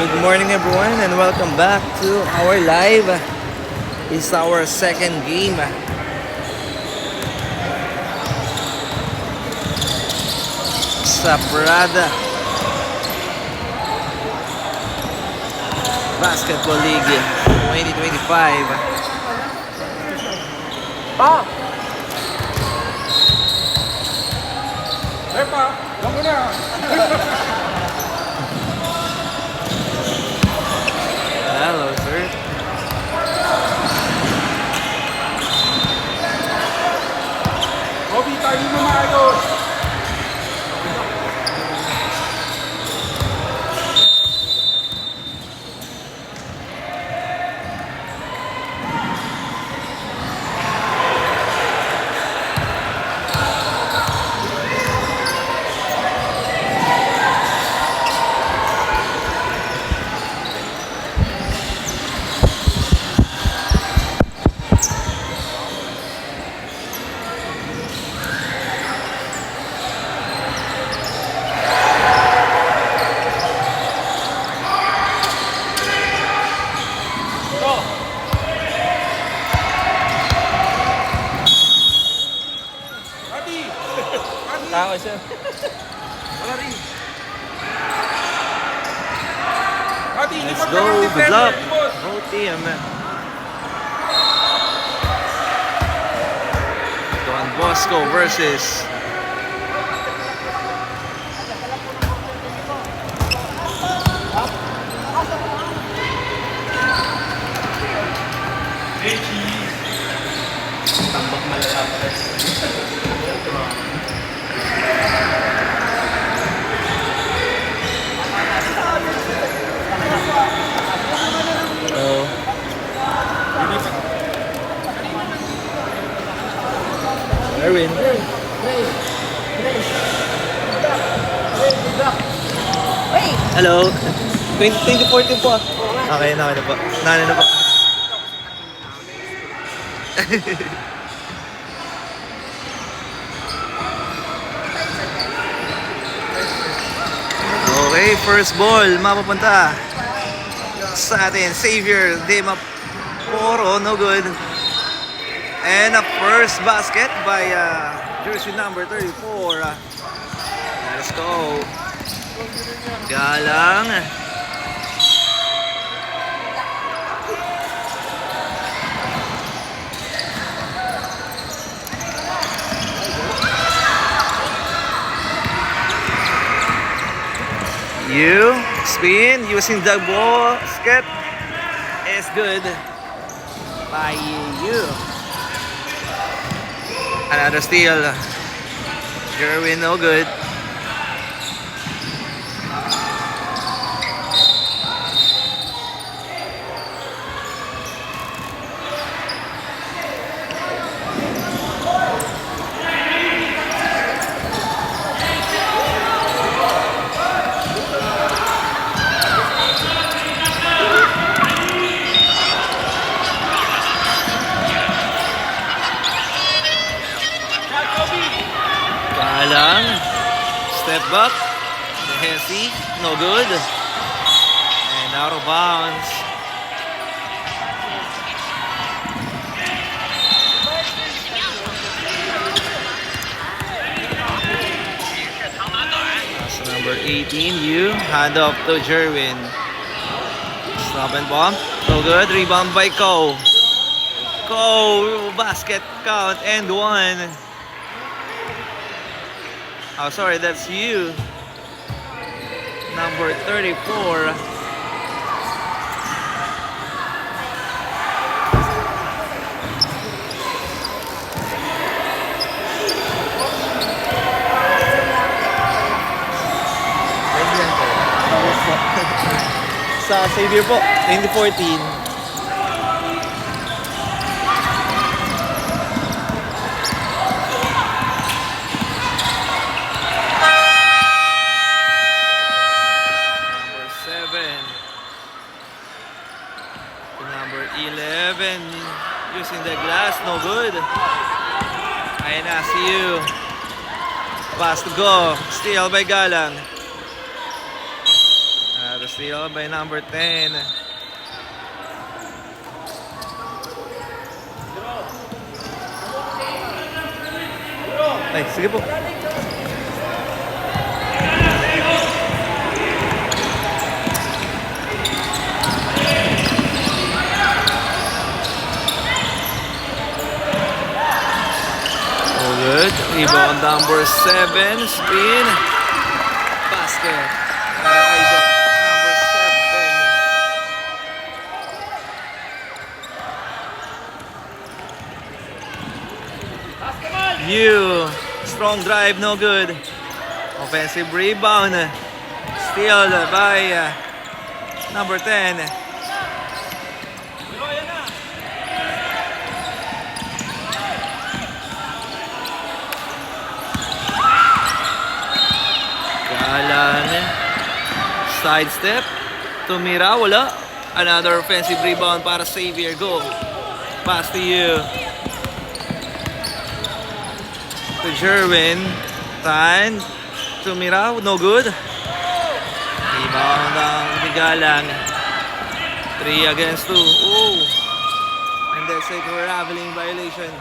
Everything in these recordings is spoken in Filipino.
Good morning everyone and welcome back to our live. It's our second game sa Prada Basketball League 2025. Hello sir. Bobby, tayo mo maayos. Tao siya. Wala rin. Ati, Let's lipat go. ka ng Good defender, luck. libot. Whole team. Don Bosco versus Tambak malalapas. Erwin. Hello. 2014 po. Okay na po. Nana na po. Okay, first ball mapapunta sa atin. Xavier De Maporo, no good. And a first basket by jersey number 34. Let's go. Galang. You spin using the basket is good by you. Another steal. Jerwin, no good. Galang. Step back. Hesi, no good. And out of bounds. That's number 18, you. Hand off to Jerwin. Stop and bomb. No good. Rebound by Ko. Ko. Basket count and one. Oh, sorry, that's you. Number 34. Sa Xavier po, 2014. Number 11 using the glass, no good. Ayan na, see you. Pass to go. Steal by Galang. Another steal by number 10. Ay, sige po. Oh, good. Rebound number 7. Spin. Basket. Para kay number 7. You. Strong drive, no good. Offensive rebound. Steal by number 10. Galang. Side step. Tumira, wala. Another offensive rebound para Xavier. Go. Pass to you. To Jerwin. Tan. Tumira, no good. Rebound ang Galang. 3 against 2. Oh. And that's a traveling violation.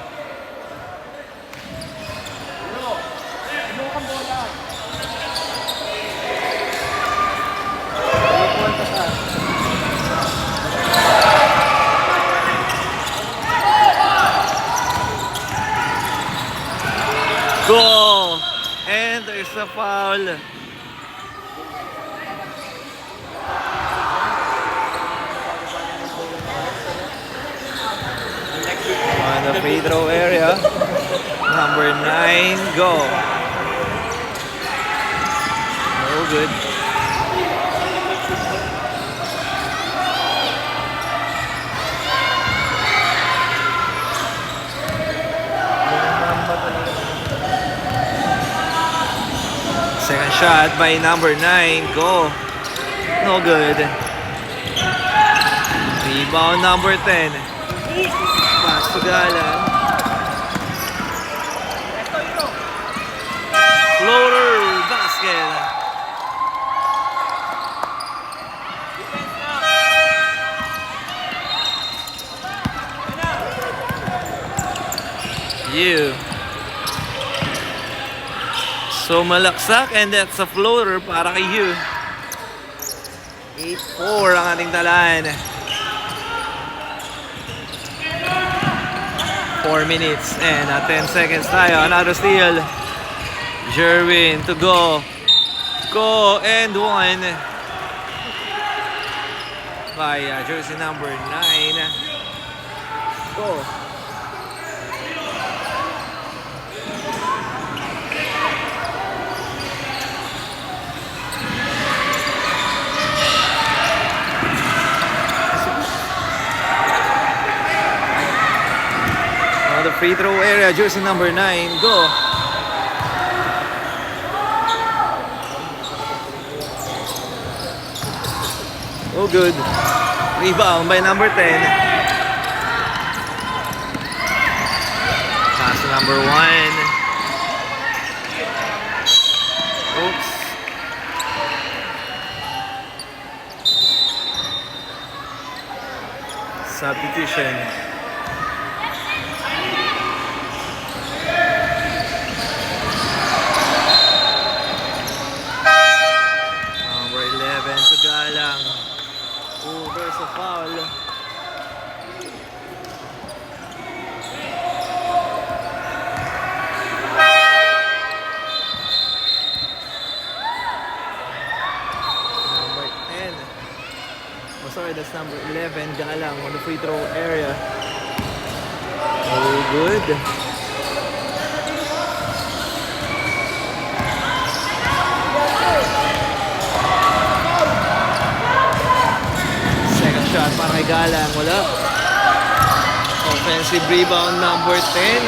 Go! And there's a foul. On the free throw area, number 9, go. No good. Second shot by number 9, go. No good. Rebound number 10. Pass to Galang. Floater basket. You. So malaksak, and that's a floater para kay you. 8-4 ang ating talaan. 4 minutes and 10 seconds tayo. Another steal. Jerwin to go. Go and 1 by jersey number 9. Go. The free throw area, jersey number 9, go. Oh, good. Rebound by number 10. Pass to number 1. Oops. Substitution. Oh, there's a foul. Number 10. Oh, sorry, that's number 11. Galang on the free throw area. Oh, good. Shot para kay Galang, wala. Offensive rebound number 10.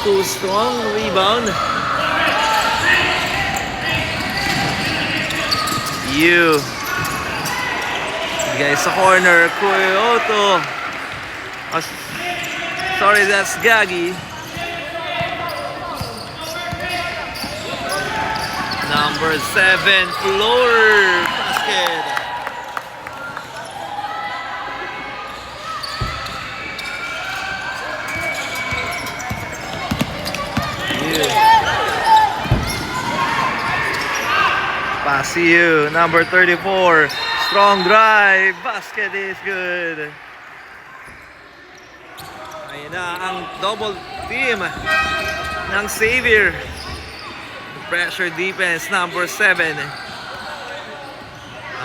Too strong rebound. You. Guys sa corner, Kyoto. Oh, sorry, that's Gagi. Number 7, floor basket. you. Pass to you. Number 34. Strong drive. Basket is good. Ayan na ang double team ng Xavier. Pressure defense, number 7.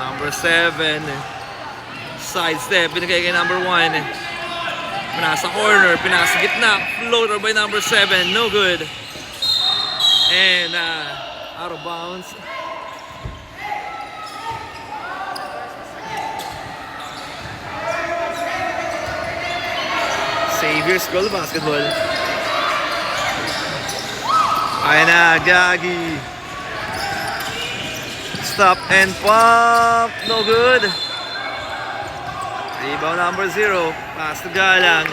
Number 7. Side step, binigay kay number 1. Pinasa corner, pinasa gitna. Floater by number 7, no good. And out of bounds. Xavier's goal basketball. Ayan na, Gagi. Stop and pump. No good. Rebound number 0. Pass to Galang.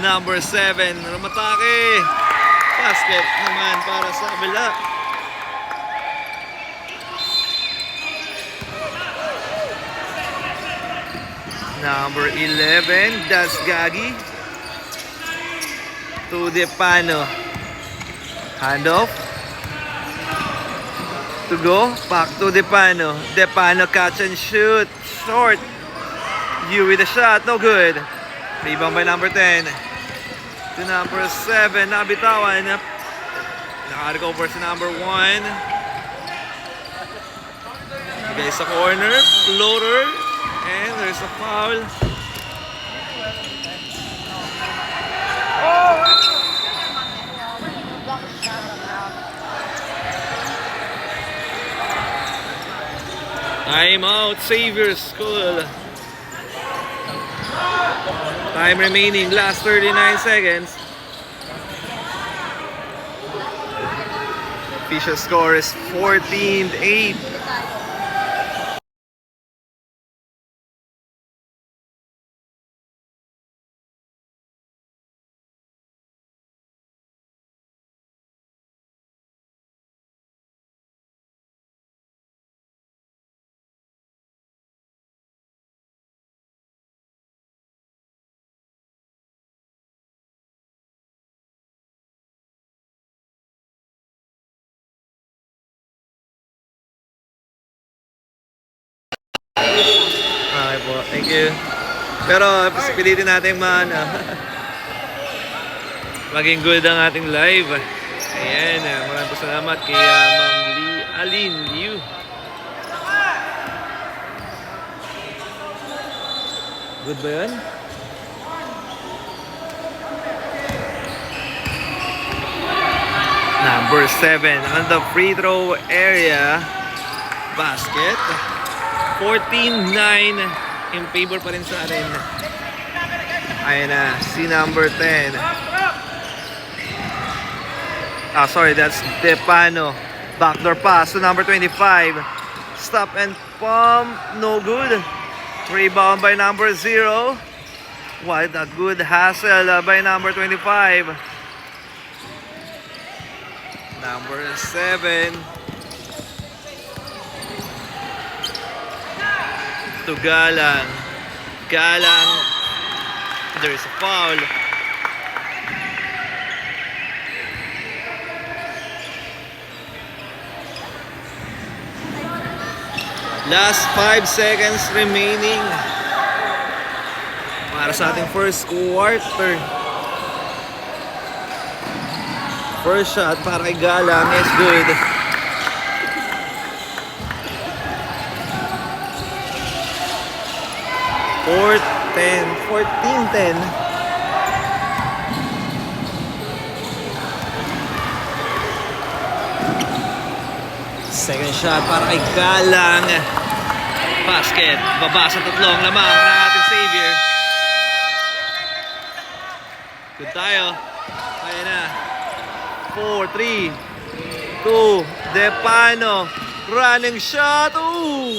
Number 7. Rumatake. Basket naman para sa kabila. Number 11. That's Gagi. To Depano. Handoff. To go. Back to Depano. Depano catch and shoot. Short. You with a shot. No good. Rebound by number 10. To number 7. Nabitawan. Naka-recover si number 1. Bigay sa corner. Floater. And there's a foul. Time out, Xavier School. Time remaining, last 39 seconds. Official score is 14-8. Okay po, thank you. Pero pilitin natin maging good ang ating live. Ayan, maraming salamat kay Ma'am Aline Liu. Good ba yun? Number 7 on the free throw area. Basket. 14-9 in favor pa rin sa atin. Ayan na, si number 10. Sorry, that's Depano. Backdoor pass to number 25. Stop and pump, no good. Rebound by number 0. What a good hustle by number 25. Number 7. To Galang. Galang. There's a foul. Last 5 seconds remaining para sa ating first quarter. First shot para kay Galang is good. Fourth 10, 14-10. Second shot para kay Galang. Basket. Baba sa tatlong lamang ng ating Xavier. Good tayo. Kaya na. 4, 3, 2, Depano. Running shot. Ooh!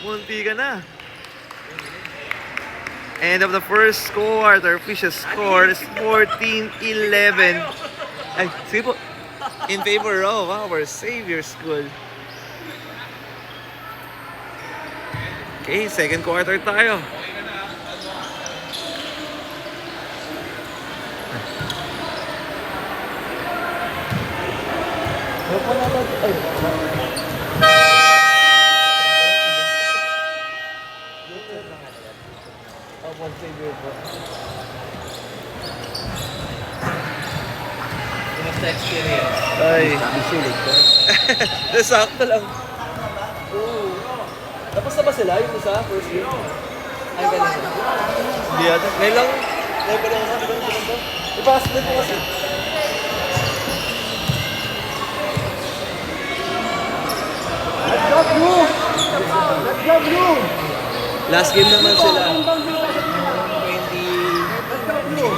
Munti ka na. End of the first quarter. Official score is 14-11. Ay, sige po. In favor of our Xavier School. Okay, second quarter tayo. Ay. Sakto lang. Tapos na ba sila yung isa? First game? Ay, ganun na. Hindi yata. Ngayon lang. Ay, ganun na. Ipakas din po kasi. Let's go, Blue! Let's go, Blue! Last game naman sila. 20. Let's go, Blue!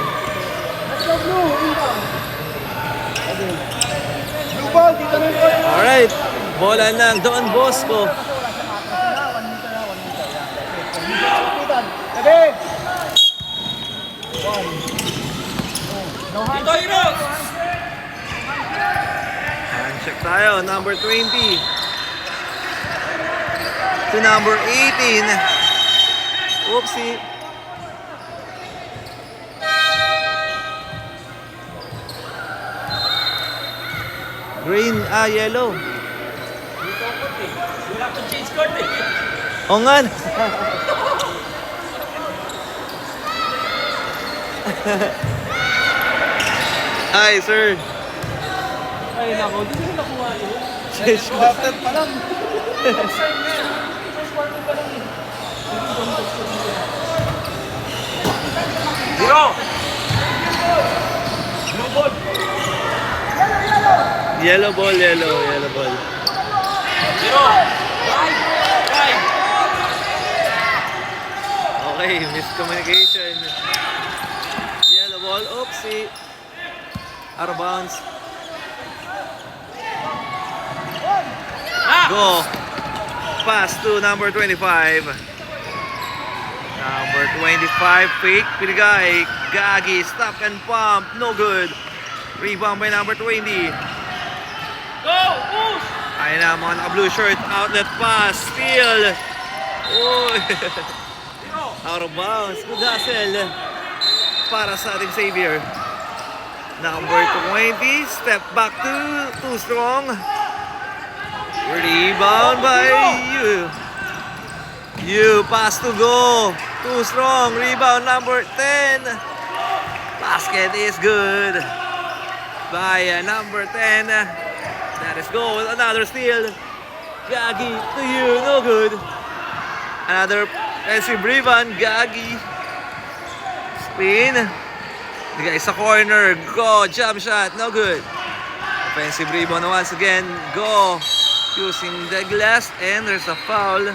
Let's go, Blue! Inbound! Blue ball, dito na yung Alright. Bola ng Don Bosco. Gabi! Dito, Heroes! Handshake tayo. Number 20. To number 18. Oopsie. Green, yellow. Wala akong change card eh. O nga. Hi, sir. Ay, nako. Hindi ko nakuha yun. Change Quarter pa lang. Hero! Blue ball! Yellow ball, yellow ball. Hero! Drive! Drive! Okay, miscommunication. Yellow ball, oopsie. Out of bounds. Go. Pass to number 25. Number 25, fake. Pinigay. Gagi, stop and pump. No good. Rebound by number 20. Go! Push! Ayun na, mga naka-blue shirt. Outlet pass. Steal. Uy. Out of bounds. Good hustle. Para sa ating Xavier. Number 20. Step back to too strong. Rebound by you. You pass to go. Too strong. Rebound number 10. Basket is good. By number 10. That is goal. Another steal. Gagi to you. No good. Another offensive rebound. Gagi. Spin. Bigay sa corner. Go. Jump shot. No good. Offensive rebound once again. Go. Using the glass. And there's a foul.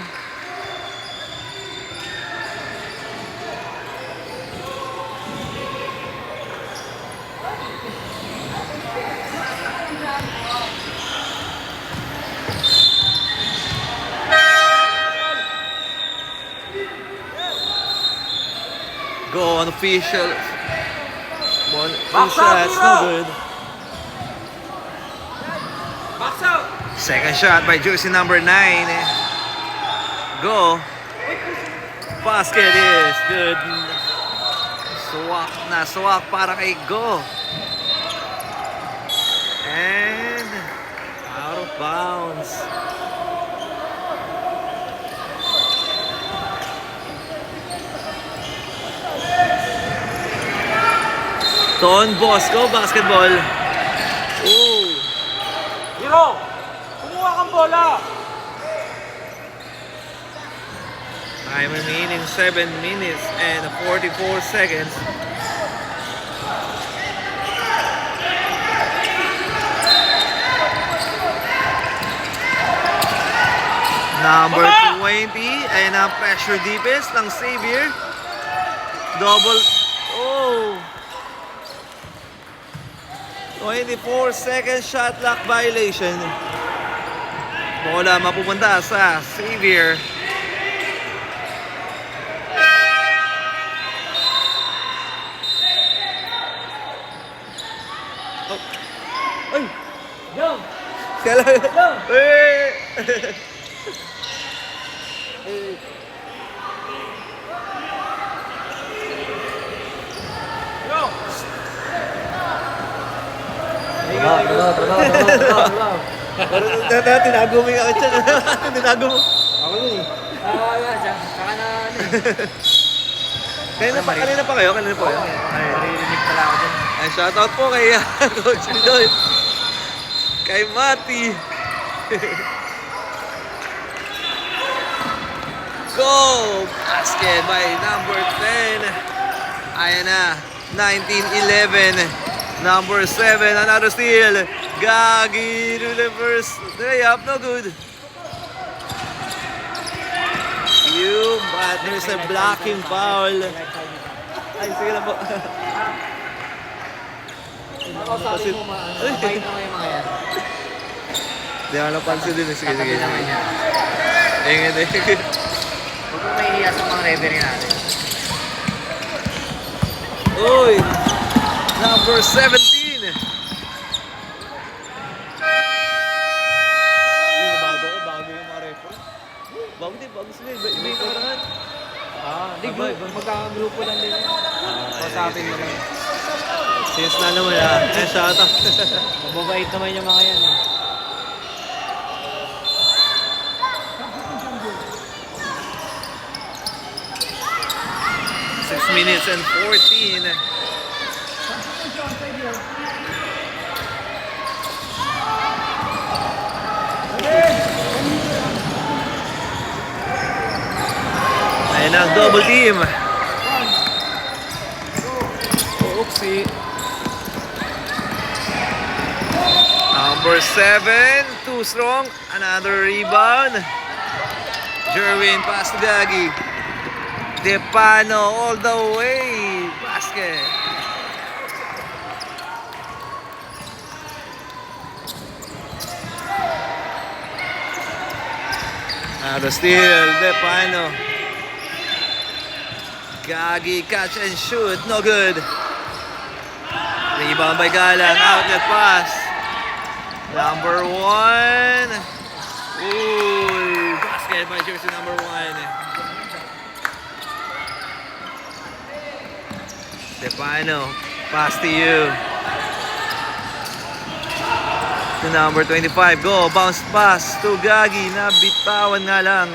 Go unofficial. One, two Box out, shots, no Puro! good. Box out! Second shot by jersey number 9. Go. Basket is good. Swak na swak para kay Go. And out of bounds. Don Bosco, basketball. Oh. Hero! Kumuha kang bola! Time remaining 7 minutes and 44 seconds. Number 20 ay na pressure defense ng Xavier. Double. Oh. 24 second shot clock violation. Bola mapupunta sa Xavier. Ay! Jump! Kala. Eh. Hero! Trabaho. Pero tinago mo yung akit siya. Tinago mo. Ako yun eh. Saka na ano eh. Kanina pa kayo? Kanina pa kayo? Naririnig pala ako dun. Ay, shoutout po kay Coach Lidoy. Kay Mati. Goal! Basket by number 10. Ayan na. 19-11. Number 7. Another steal. Gagi to the first layup. No good. But there's a blocking foul. Ay, sige lang po. Sabi mo, mabait naman yung mga yan. Di ako napansin din. Sige, Tatabi sige. naman yan. Ingat. Huwag mo mahihiya sa mga referee natin. Uy! Number 17. Bago yung mga referee. Bago sila. Iba yung karangan. Hindi, magkakagrupo lang din. Kausapin mo lang. Since na naman shoutout. Mababait naman yung mga yan. 6 minutes and 14. Ayan ang double team. Oopsie. Number 7, too strong. Another rebound. Jerwin pass to Gagi. Depano all the way. Basket. Another steal. Depano. Gagi catch and shoot. No good. Rebound by Galang. Outlet pass. Number 1. Ooh. Basket by jersey number 1. Depano, pass to you. To number 25, go, bounce pass to Gagi, nabitawan nga lang.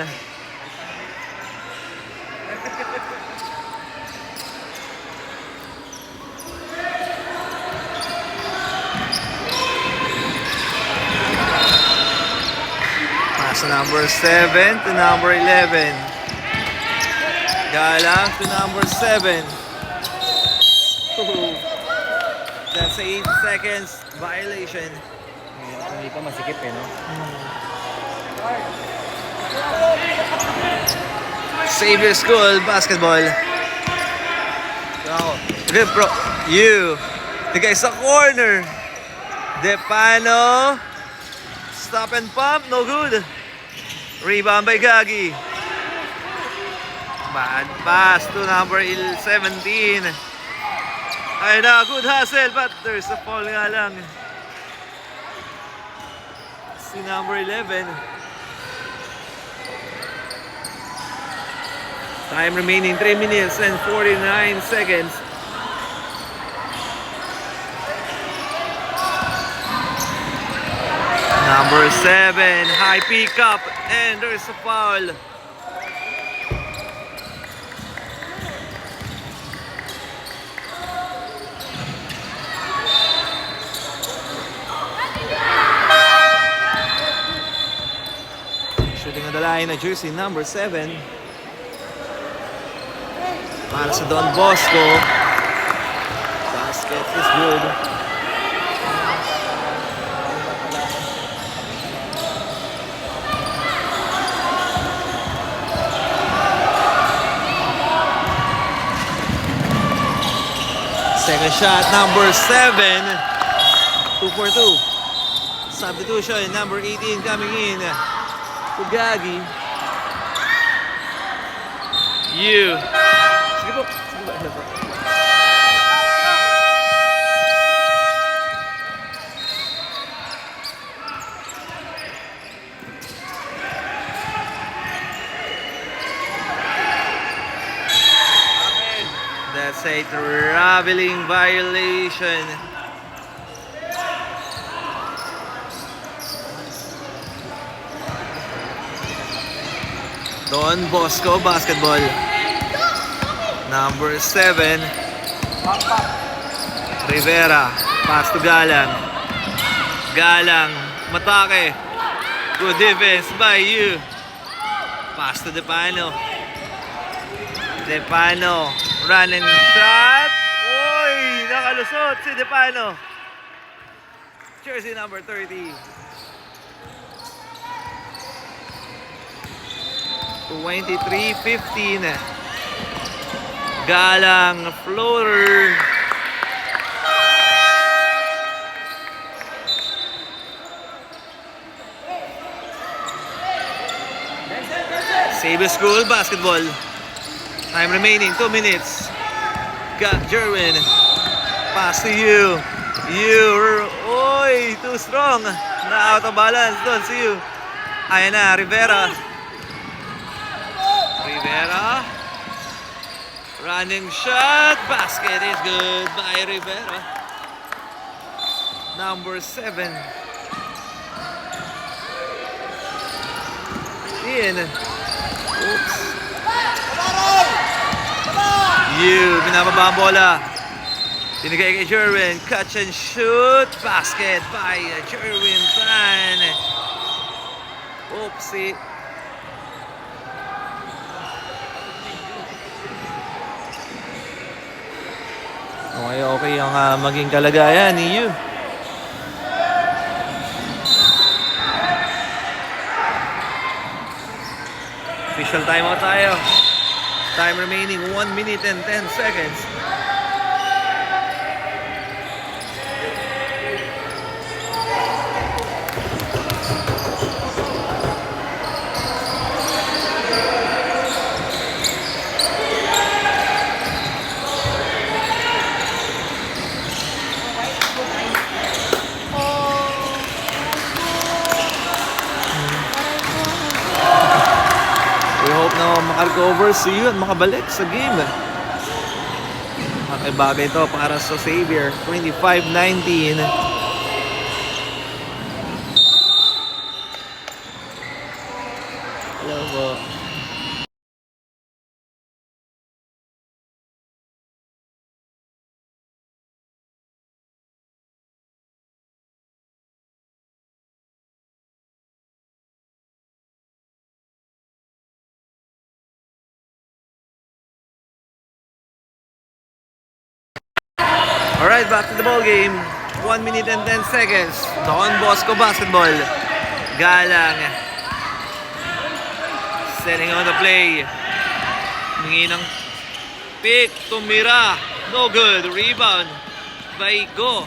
Pass to number 7 to number 11. Galang to number 7. That's 8 seconds violation. Hindi pa masikip eh, no? Xavier School basketball. Good bro. You. The guy sa corner. Depano. Stop and pump. No good. Rebound by Gagi. Bad pass to number 17. Ay na, good hustle, but there's a foul nga lang. Si number 11. Time remaining 3 minutes and 49 seconds. Number 7, high pick up, and there's a foul. Shooting on the line na jersey number 7. Para sa Don Bosco. Basket is good. Second shot, number 7. 2 for 2. Substitution, number 18 coming in. To Gagi. You. Sige po. Sige po. That's a traveling violation. Don Bosco basketball. Number 7. Rivera. Pass to Galang. Galang. Matake. Good defense by you. Pass to Depano. Depano. Run and shot. Uy! Nakalusot si Depano. Jersey number 30. 23-15. Galang floater. Save School basketball. Time remaining 2 minutes. Got Jerwin. Pass to you. Oy, too strong. Na out of balance doon si you. Ayan na, Rivera. Running shot. Basket is good by Rivera. Number 7. In. Oops. Binababa ang bola. Tinigay kay Jerwin. Catch and shoot. Basket by Jerwin Tan. Oopsie. Okay ang maging kalagayan ni Yu. Official timeout tayo. Time remaining 1 minute and 10 seconds. Maka-recover si Yu at makabalik sa game. Bagay ito para sa Xavier. 25-19. Hello po. Alright, back to the ball game. 1 minute and 10 seconds. Don Bosco basketball. Galang. Setting on the play. Humingi ng pick. Tumira. No good. Rebound by Go.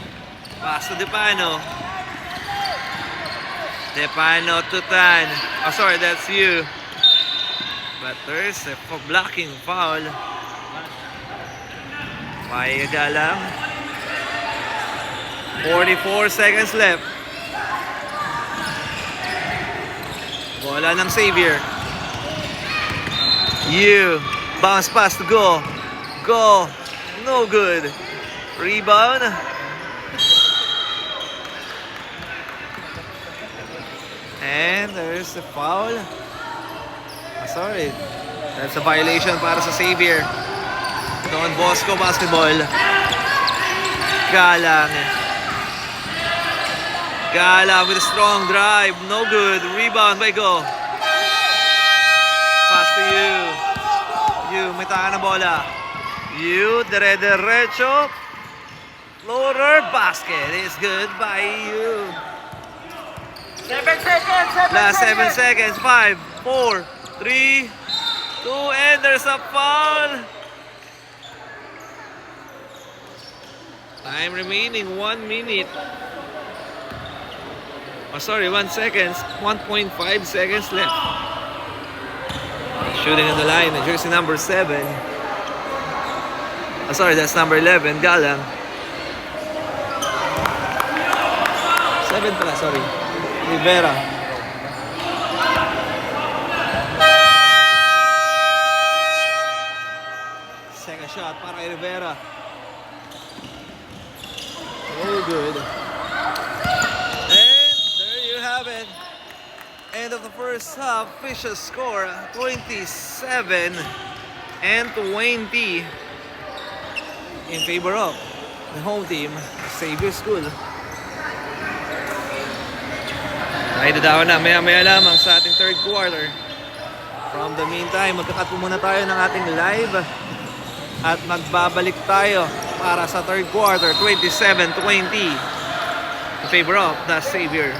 Pass to Depano. Depano to Tan. Oh, sorry, that's you. But there's a blocking foul. By Galang. 44 seconds left. Bola ng Xavier. You. Bounce pass to Go. Go. No good. Rebound. And there's a foul. Sorry. That's a violation para sa Xavier. Don Bosco basketball. Galang. Galang with a strong drive. No good. Rebound by Go. Pass to you. May taka ng bola. Dire-derecho. Floater. Basket is good by you. 7 seconds. Last 7 seconds. 5, 4, 3, 2, and there's a foul. Time remaining 1 minute. Oh, sorry, 1 seconds. 1.5 seconds left. Shooting on the line, jersey number 7. Oh, sorry, that's number 11, Galang. 7 pala, sorry. Rivera. Second shot para kay Rivera. Very good. And there you have it. End of the first. first half official score 27 and 20 in favor of the home team, Xavier School. Ay, dadawan na maya-maya lamang sa ating third quarter. From the meantime, magkakat po muna tayo ng ating live at magbabalik tayo para sa third quarter, 27-20 in favor of the Xavier.